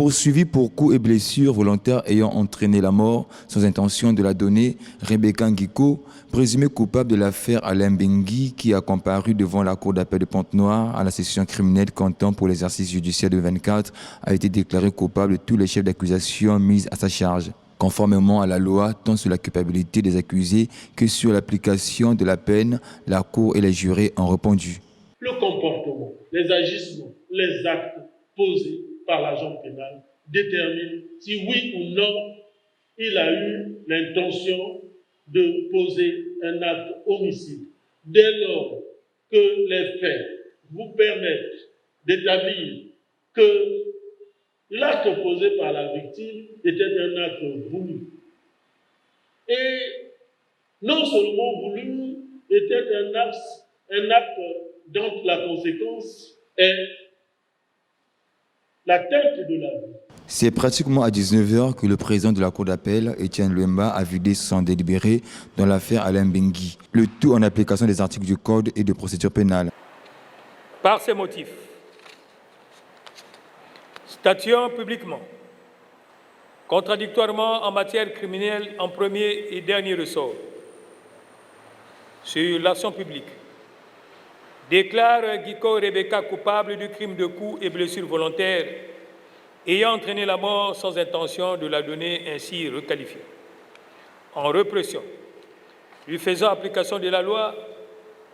Poursuivie pour coups et blessures volontaires ayant entraîné la mort sans intention de la donner, Rebecca Nguiko, présumée coupable de l'affaire Alain Bengui, qui a comparu devant la cour d'appel de Pointe-Noire à la session criminelle comptant pour l'exercice judiciaire de 24, a été déclarée coupable de tous les chefs d'accusation mis à sa charge, conformément à la loi, tant sur la culpabilité des accusés que sur l'application de la peine. La cour et les jurés ont répondu. Le comportement, les agissements, les actes posés par l'agent pénal déterminent si oui ou non il a eu l'intention de poser un acte homicide. Dès lors que les faits vous permettent d'établir que l'acte posé par la victime était un acte voulu. Et non seulement voulu, était un acte dont la conséquence est l'atteinte de la vie. C'est pratiquement à 19h que le président de la cour d'appel, Étienne Luemba, a vidé son délibéré dans l'affaire Alain Bengui, le tout en application des articles du Code et de procédure pénale. Par ces motifs, statuant publiquement, contradictoirement en matière criminelle en premier et dernier ressort, sur l'action publique, déclare Nguiko Rebecca coupable du crime de coups et blessures volontaires ayant entraîné la mort sans intention de la donner ainsi requalifiée. En répression, lui faisant application de la loi,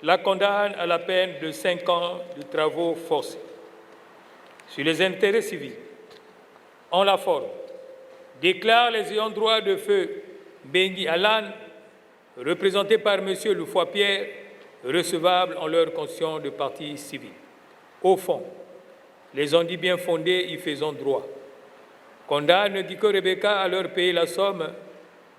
la condamne à la peine de 5 ans de travaux forcés. Sur les intérêts civils, en la forme, déclare les ayants droit de feu Bengui Alan, représentés par M. Loufoy-Pierre, recevables en leur condition de partie civile. Au fond, les ondits bien fondés y faisant droit, condamne Nguiko Rebecca à leur payer la somme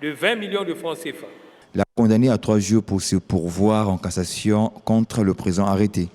de 20 millions de francs CFA. La condamnée à 3 jours pour se pourvoir en cassation contre le présent arrêté.